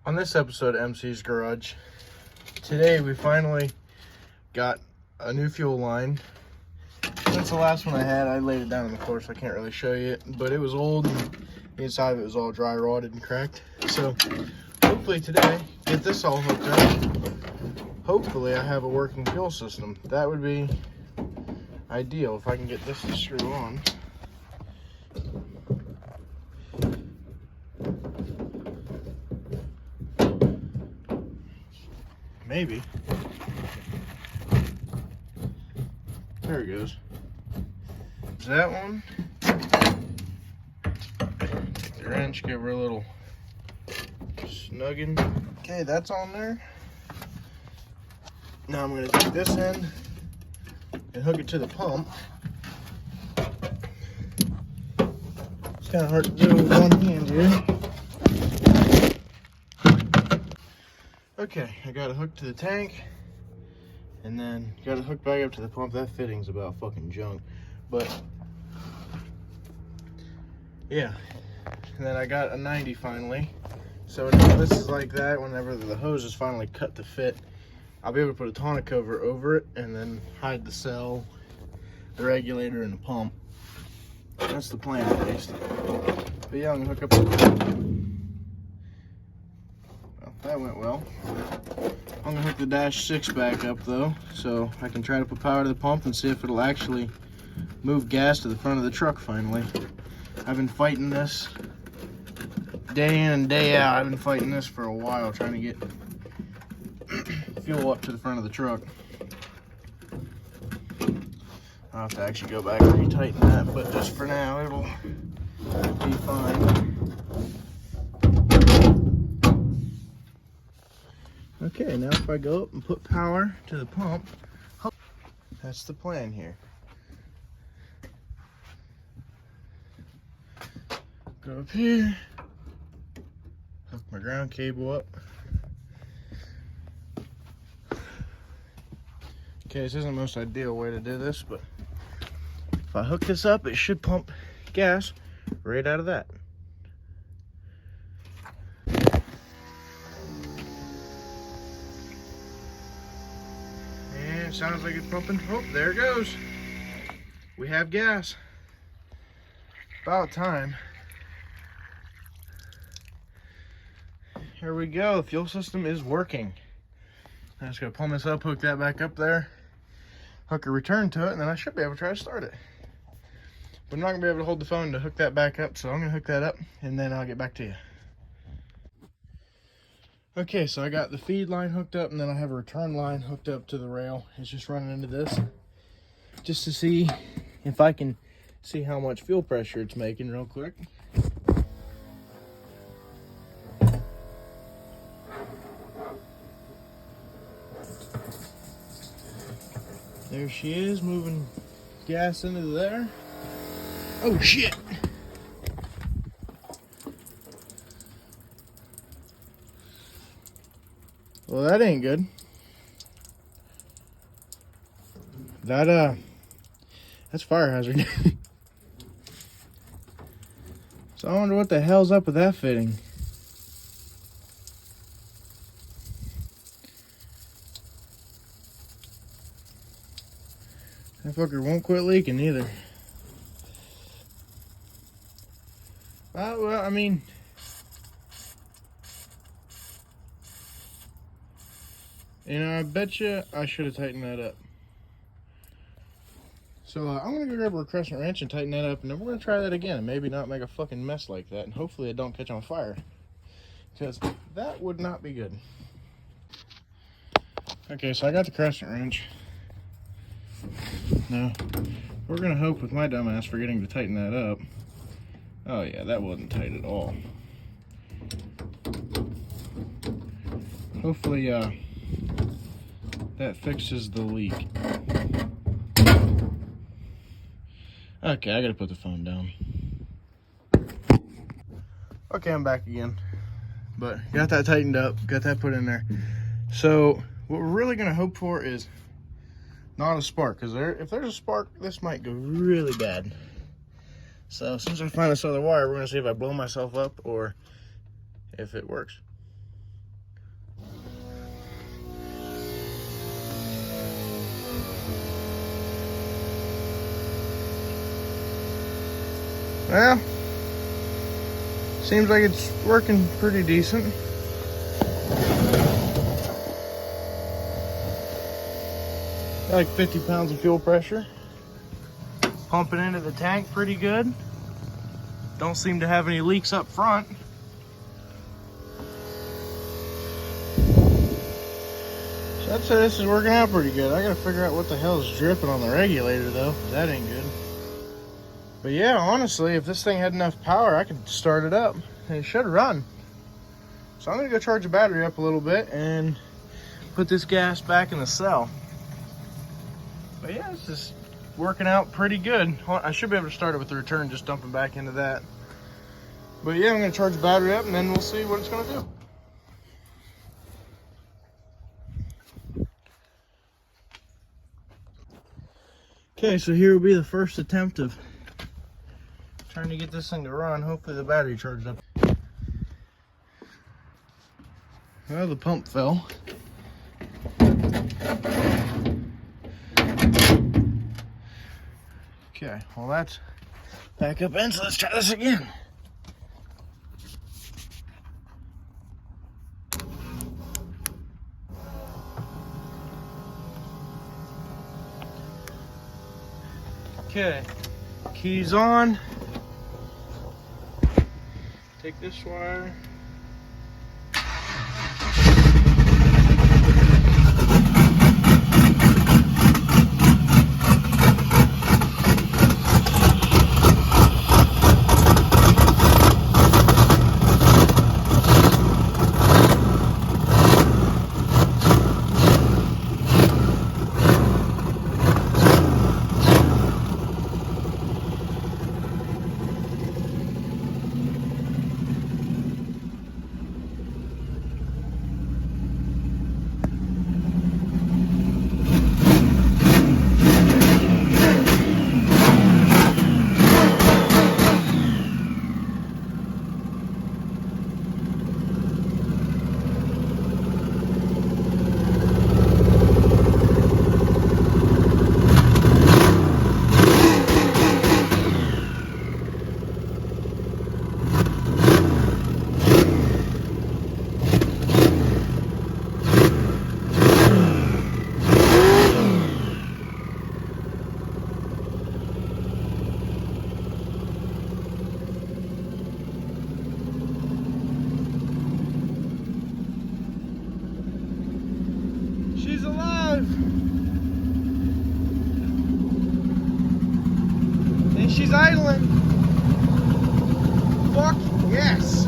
On this episode of MC's Garage, today we finally got a new fuel line. Since the last one I had, I laid it down on the floor, so I can't really show you it, but it was old and the inside of it was all dry rotted and cracked. So hopefully today, get this all hooked up. Hopefully I have a working fuel system. That would be ideal if I can get this to screw on. Maybe. There it goes. There's that one. Take the wrench, give her a little snugging. Okay, that's on there. Now I'm going to take this end and hook it to the pump. It's kind of hard to do with one hand here. Okay, I got it hooked to the tank, and then got it hooked back up to the pump. That fitting's about fucking junk, but yeah. And then I got a 90 finally. So now this is like that. Whenever the hose is finally cut to fit, I'll be able to put a tonneau cover over it and then hide the cell, the regulator, and the pump. That's the plan at least. But yeah, I'm gonna hook up the that went well. I'm gonna hook the dash 6 back up though, so I can try to put power to the pump and see if it'll actually move gas to the front of the truck finally. I've been fighting this day in and day out. I've been fighting this for a while, trying to get fuel up to the front of the truck. I'll have to actually go back and retighten that, but just for now it'll be fine. Okay, now if I go up and put power to the pump, that's the plan here. Go up here, hook my ground cable up. Okay, this isn't the most ideal way to do this, but if I hook this up, it should pump gas right out of that. Sounds like it's pumping. Oh, there it goes. We have gas. About time. Here we go. The fuel system is working. I'm just gonna pull this up, hook that back up there, hook a return to it, and then I should be able to try to start it. But I'm not gonna be able to hold the phone to hook that back up, so I'm gonna hook that up and then I'll get back to you. Okay, so I got the feed line hooked up, and then I have a return line hooked up to the rail. It's just running into this just to see if I can see how much fuel pressure it's making real quick. There she is, moving gas into there. Oh shit! Well, that ain't good. That's fire hazard. So I wonder what the hell's up with that fitting. That fucker won't quit leaking either. Well, I mean, you know, I bet you I should have tightened that up. So I'm going to go grab a crescent wrench and tighten that up, and then we're going to try that again and maybe not make a fucking mess like that, and hopefully it don't catch on fire, because that would not be good. Okay, so I got the crescent wrench. Now, we're going to hope with my dumbass forgetting to tighten that up. Oh yeah, that wasn't tight at all. Hopefully, that fixes the leak. Okay, I gotta put the phone down. Okay, I'm back again. But got that tightened up, got that put in there. So what we're really gonna hope for is not a spark, because if there's a spark, this might go really bad. So as soon as I find this other wire, we're gonna see if I blow myself up or if it works. Well, seems like it's working pretty decent. Got like 50 pounds of fuel pressure. Pumping into the tank pretty good. Don't seem to have any leaks up front. So I'd say this is working out pretty good. I gotta figure out what the hell is dripping on the regulator though, 'cause that ain't good. But yeah, honestly, if this thing had enough power, I could start it up and it should run. So I'm gonna go charge the battery up a little bit and put this gas back in the cell. But yeah, it's just working out pretty good. I should be able to start it with the return, just dumping back into that. But yeah, I'm gonna charge the battery up and then we'll see what it's gonna do. Okay, so here will be the first attempt of trying to get this thing to run. Hopefully the battery charged up. Well, the pump fell. Okay, well that's back up in, so let's try this again. Okay, keys on. Take this wire. She's alive! And she's idling. Fuck yes!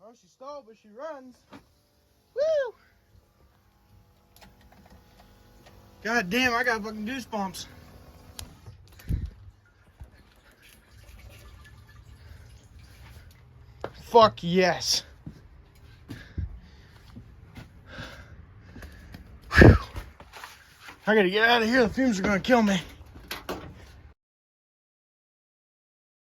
Well, she stalled, but she runs. Woo! God damn, I got fucking goosebumps. Fuck yes. Whew. I gotta get out of here. The fumes are gonna kill me.